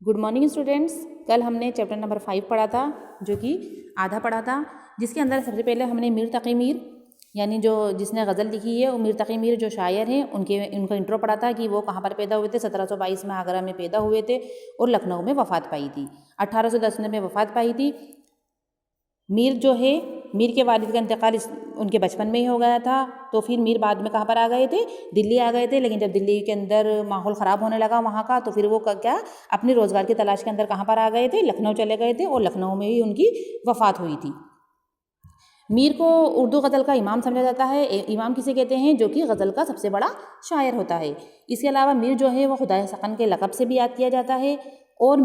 Good morning students. कल हमने chapter number 5 पढ़ा था, जो कि आधा पढ़ा था, जिसके अंदर सबसे पहले हमने मीर तकी मीर यानी जो जिसने गज़ल लिखी है, वो मीर तकी मीर जो शायर हैं उनका इंट्रो पढ़ा था कि वो कहाँ पर पैदा हुए थे। 1722 में आगरा में पैदा हुए थे और लखनऊ में वफ़ात पाई थी। 1810 में वफ़ात पाई थी। मीर जो है, मीर के वालिद का इंतकाल उनके बचपन में ही हो गया था। तो फिर मीर बाद में कहाँ पर आ गए थे, दिल्ली आ गए थे। लेकिन जब दिल्ली के अंदर माहौल ख़राब होने लगा वहाँ का, तो फिर वो क्या अपने रोज़गार की तलाश के अंदर कहाँ पर आ गए थे, लखनऊ चले गए थे और लखनऊ में ही उनकी वफ़ात हुई थी। मीर को उर्दू गज़ल का इमाम समझा जाता है। इमाम किसे कहते हैं? जो कि गज़ल का सबसे बड़ा शायर होता है। इसके अलावा मीर जो है वो खुदाए सकन के लक़ब से भी याद किया जाता है। और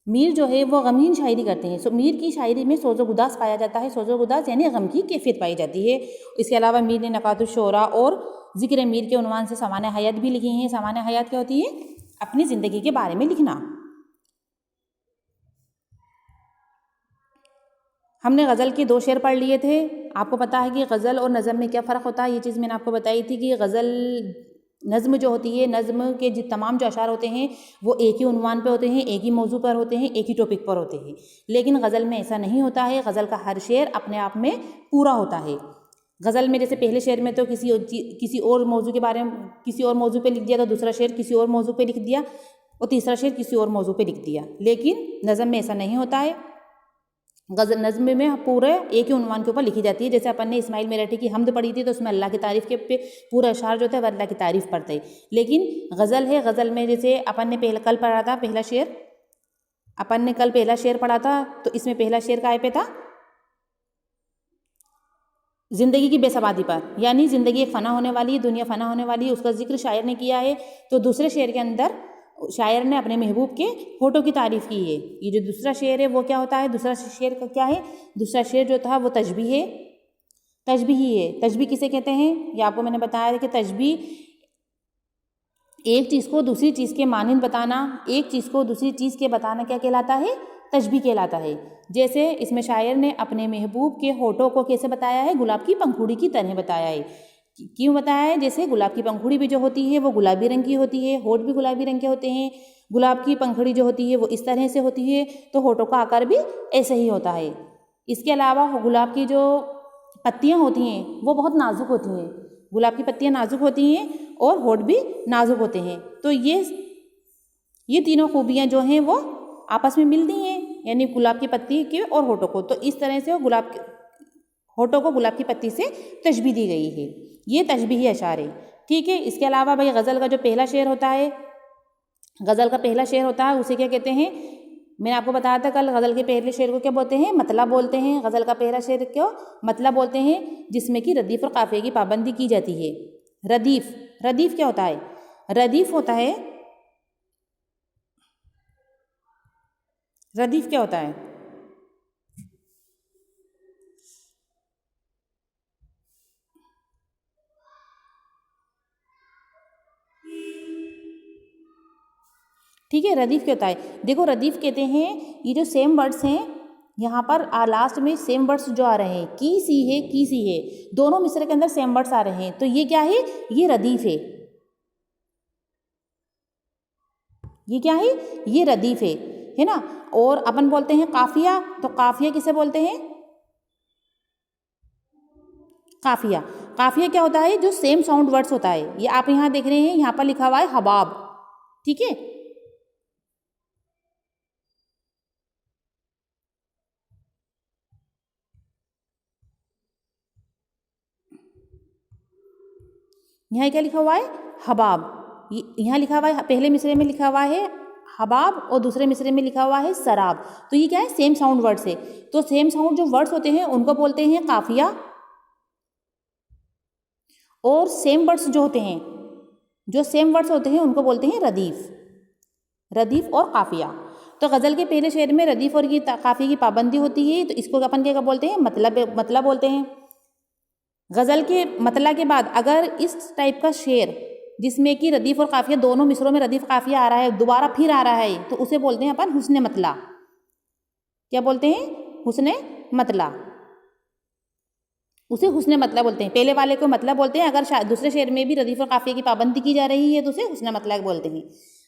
मीर जो है वो गमगीन शायरी करते हैं। मीर की शायरी में सोज़ो गुदास पाया जाता है। सोज़ो गुदास यानी गम की कैफियत पाई जाती है। इसके अलावा मीर ने नकातुश शोरा और ज़िक्र मीर के उन्वान से सामान्य हयात भी लिखी हैं। सामान्य हयात क्या होती है? अपनी ज़िंदगी के बारे में लिखना। हमने गज़ल के 2 शेर पढ़ लिए थे। आपको पता है कि गज़ल और नज़म में क्या फ़र्क होता है। ये चीज़ मैंने आपको बताई थी कि गज़ल नज़्म जो होती है, नज़्म के तमाम जो अशार होते हैं वो एक ही उन्वान पे होते हैं, एक ही मौजू पर होते हैं, एक ही टॉपिक पर होते हैं। लेकिन गज़ल में ऐसा नहीं होता है। गज़ल का हर शेर अपने आप में पूरा होता है। गज़ल में जैसे पहले शेर में तो किसी और मौजू के बारे में किसी और मौजू पे लिख दिया, तो दूसरा शेर किसी और मौजू पे लिख दिया और तीसरा शेर किसी और मौजू पे लिख दिया। लेकिन नज़म में ऐसा नहीं होता है। गज़ल नज़्म में पूरे एक ही उन्वान के ऊपर लिखी जाती है। जैसे अपन ने इस्माइल मेरठी की हमद पढ़ी थी, तो उसमें अल्लाह की तारीफ़ के पे पूरा अशार जो था वह अल्लाह की तारीफ़ पढ़ते हैं। लेकिन गज़ल है, गज़ल में जैसे अपन ने कल पढ़ा था पहला शेर, अपन ने कल पहला शेर पढ़ा था, तो इसमें पहला शेर काय पे था? ज़िंदगी की बेसबादी पर, यानी ज़िंदगी एक फ़ना होने वाली है, दुनिया फ़ना होने वाली है, उसका जिक्र शायर ने किया है। तो दूसरे शेर के अंदर शायर ने अपने महबूब के होठों की तारीफ़ की है। ये जो दूसरा शेर है वो क्या होता है? दूसरा शेर का क्या है? दूसरा शेर जो था वो तशबीह है। तशबीह ही है। तशबीह किसे कहते हैं? ये आपको मैंने बताया है कि तशबीह एक चीज़ को दूसरी चीज़ के मानिंद बताना, एक चीज़ को दूसरी चीज़ के बताना क्या कहलाता है? तशबीह कहलाता है। जैसे इसमें शायर ने अपने महबूब के होठों को कैसे बताया है? गुलाब की पंखुड़ी की तरह बताया है। क्यों बताया है? जैसे गुलाब की पंखुड़ी भी जो होती है वो गुलाबी रंग की होती है, होठ भी गुलाबी रंग के होते हैं। गुलाब की पंखुड़ी जो होती है वो इस तरह से होती है, तो होठों का आकार भी ऐसे ही होता है। इसके अलावा गुलाब की जो पत्तियाँ होती हैं वो बहुत नाजुक होती हैं। गुलाब की पत्तियाँ नाजुक होती हैं और होठ भी नाजुक होते हैं। तो ये तीनों खूबियाँ जो हैं वो आपस में मिलती हैं, यानी गुलाब की पत्ती के और होठों को। तो इस तरह से होठों को गुलाब की पत्ती से तशबीह दी गई है। ये तशबीही अशार है, ठीक है। इसके अलावा भाई गज़ल का जो पहला शेर होता है, गज़ल का पहला शेर होता है उसे क्या कहते हैं? मैंने आपको बताया था कल, गज़ल के पहले शेर को क्या बोलते हैं? मतला बोलते हैं। गज़ल का पहला शेर क्यों मतला बोलते हैं? जिसमें कि रदीफ़ और काफ़िये की पाबंदी की जाती है। रदीफ़ क्या होता है? रदीफ़ क्या होता है? ठीक है, रदीफ़ क्या होता है? देखो, रदीफ़ कहते हैं ये जो सेम वर्ड्स हैं, यहाँ पर लास्ट में सेम वर्ड्स जो आ रहे हैं, की सी है, दोनों मिसरे के अंदर सेम वर्ड्स आ रहे हैं, तो ये क्या है? ये रदीफ़ है। ये क्या है? ये रदीफ़ है ना। और अपन बोलते हैं काफ़िया, तो काफ़िया किसे बोलते हैं? काफ़िया क्या होता है? जो सेम साउंड वर्ड्स होता है। ये आप यहाँ देख रहे हैं, यहाँ पर लिखा हुआ है हबाब, ठीक है। यहाँ क्या लिखा हुआ है? हबाब। यहाँ लिखा हुआ है, पहले मिसरे में लिखा हुआ है हबाब और दूसरे मिसरे में लिखा हुआ है सराब। तो ये क्या है? सेम साउंड वर्ड्स है। तो सेम साउंड जो वर्ड्स होते हैं उनको बोलते हैं काफिया, और सेम वर्ड्स जो सेम वर्ड्स होते हैं उनको बोलते हैं रदीफ़ और काफिया। तो गज़ल के पहले शेर में रदीफ़ और ये काफिया की पाबंदी होती है, तो इसको अपन क्या बोलते हैं? मतलब बोलते हैं। गज़ल के मतला के बाद अगर इस टाइप का शेर जिसमें कि रदीफ़ और काफिया दोनों मिसरों में रदीफ़ काफिया आ रहा है, दोबारा फिर आ रहा है, तो उसे बोलते हैं अपन हुस्ने मतला। क्या बोलते हैं? हुस्ने मतला। उसे हुस्ने मतला बोलते हैं। पहले वाले को मतला बोलते हैं। अगर दूसरे शेर में भी रदीफ़ और काफिया की पाबंदी की जा रही है तो उसे हुस्ने मतला बोलते हैं।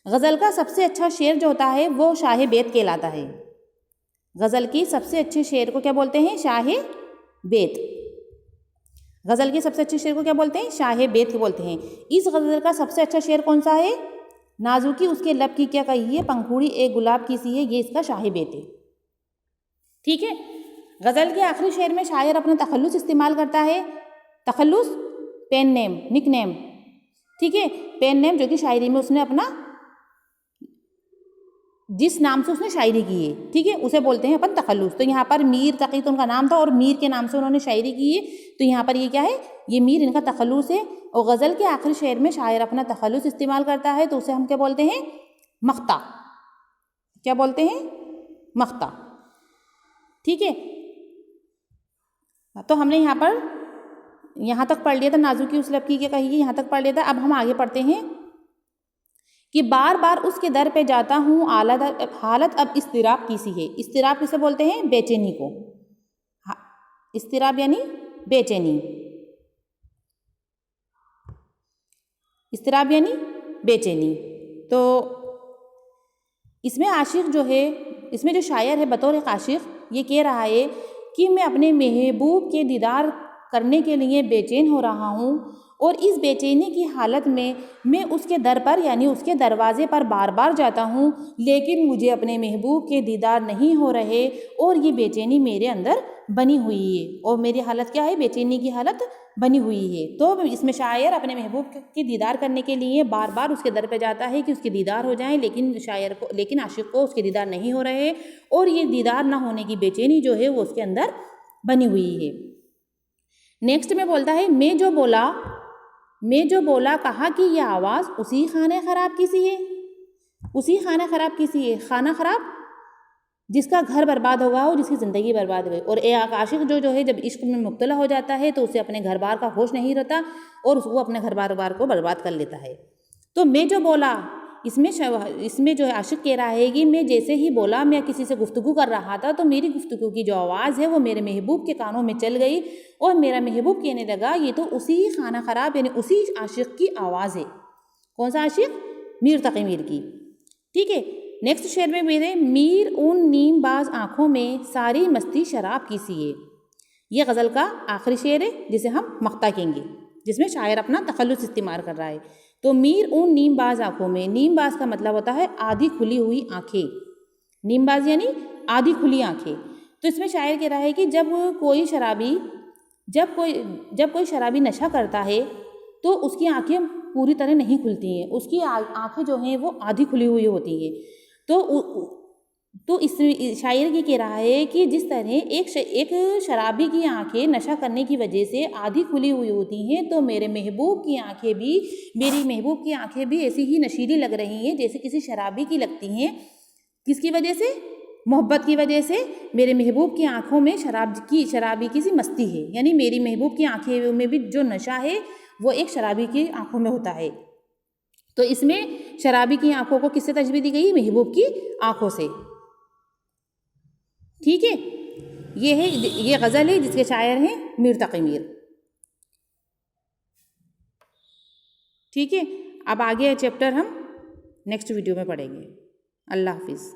गज़ल का सबसे अच्छा शेर जो होता है वो शाह बैत कहलाता है। गज़ल की सबसे अच्छे शेर को क्या बोलते हैं? शाह बैत। गज़ल के सबसे अच्छे शेर को क्या बोलते हैं? शाह बैत बोलते हैं। इस गज़ल का सबसे अच्छा शेर कौन सा है? नाजुकी उसके लब की क्या कही है, पंखुड़ी एक गुलाब की सी है, ये इसका शाह बैत है। ठीक है। गज़ल के आखिरी शेर में शायर अपना तखल्लुस इस्तेमाल करता है। तखल्लुस पेन नेम, निक नेम, ठीक है, पेन नेम जो कि शायरी में उसने अपना जिस नाम से उसने शायरी की है, ठीक है, उसे बोलते हैं अपन तखल्लुस। तो यहाँ पर मीर तकी तो उनका नाम था और मीर के नाम से उन्होंने शायरी की है, तो यहाँ पर ये क्या है? ये मीर इनका तखल्लुस है। और गज़ल के आखिरी शेर में शायर अपना तखल्लुस इस्तेमाल करता है, तो उसे हम क्या बोलते हैं? मख्ता। क्या बोलते हैं? मख्ता। ठीक है। तो हमने यहाँ तक पढ़ लिया था, नाजुकी उस लब की क्या कही है, यहाँ तक पढ़ लिया था। अब हम आगे पढ़ते हैं कि बार बार उसके दर पे जाता हूँ, हालत अब इस्तिराब की सी है। इस्तिराब किसे बोलते हैं? बेचैनी को। इस्तिराब यानी बेचैनी। इस्तिराब यानी बेचैनी। तो इसमें आशिक जो है, इसमें जो शायर है बतौर एक आशिक, ये कह रहा है कि मैं अपने महबूब के दीदार करने के लिए बेचैन हो रहा हूँ और इस बेचैनी की हालत में मैं उसके दर पर यानी उसके दरवाज़े पर बार बार जाता हूँ, लेकिन मुझे अपने महबूब के दीदार नहीं हो रहे और ये बेचैनी मेरे अंदर बनी हुई है। और मेरी हालत क्या है? बेचैनी की हालत बनी हुई है। तो इसमें शायर अपने महबूब के दीदार करने के लिए बार बार उसके दर पे जाता है कि उसके दीदार हो जाएं, लेकिन आशिक को उसके दीदार नहीं हो रहे और ये दीदार ना होने की बेचैनी जो है वो उसके अंदर बनी हुई है। नेक्स्ट में बोलता है, मैं जो बोला कहा कि यह आवाज़ उसी खाने ख़राब की सी है। उसी खाना ख़राब की सी है। खाना ख़राब जिसका घर बर्बाद होगा और जिसकी ज़िंदगी बर्बाद हो गई। और एक आशिक जो है जब इश्क में मुब्तला हो जाता है तो उसे अपने घर बार का होश नहीं रहता और वो अपने घर बार को बर्बाद कर लेता है। तो मैं जो बोला, इसमें जो है आशिक कह रहा है कि मैं जैसे ही बोला, मैं किसी से गुफ्तगू कर रहा था तो मेरी गुफ्तगू की जो आवाज़ है वो मेरे महबूब के कानों में चल गई और मेरा महबूब कहने लगा ये तो उसी खाना ख़राब यानी उसी आशिक की आवाज़ है। कौन सा आशिक? मीर तकी मीर की। ठीक है। नेक्स्ट शेर में मेरे, मीर उन नीमबाज आँखों में सारी मस्ती शराब की सी है। ये गज़ल का आखिरी शेर है जिसे हम मख्ता कहेंगे, जिसमें शायर अपना तखल्लुस इस्तेमाल कर रहा है। तो मीर उन नीमबाज आँखों में, नीमबाज का मतलब होता है आधी खुली हुई आँखें। नीमबाज यानी आधी खुली आँखें। तो इसमें शायर कह रहा है कि जब कोई शराबी नशा करता है तो उसकी आँखें पूरी तरह नहीं खुलती हैं, उसकी आँखें जो हैं वो आधी खुली हुई होती हैं। तो इस शायर ये कह रहा है कि जिस तरह एक शराबी की आंखें नशा करने की वजह से आधी खुली हुई होती हैं, तो मेरी महबूब की आंखें भी ऐसी ही नशीली लग रही हैं जैसे किसी शराबी की लगती हैं। किसकी वजह से? मोहब्बत की वजह से। मेरे महबूब की आंखों में शराबी की सी मस्ती है, यानी मेरी महबूब की आंखें में भी जो नशा है वो एक शराबी की आंखों में होता है। तो इसमें शराबी की आंखों को किससे तशबीह दी गई? महबूब की आंखों से। ठीक है। ये गज़ल है जिसके शायर हैं मीर तकी मीर। ठीक है। अब आगे चैप्टर हम नेक्स्ट वीडियो में पढ़ेंगे। अल्लाह हाफिज़।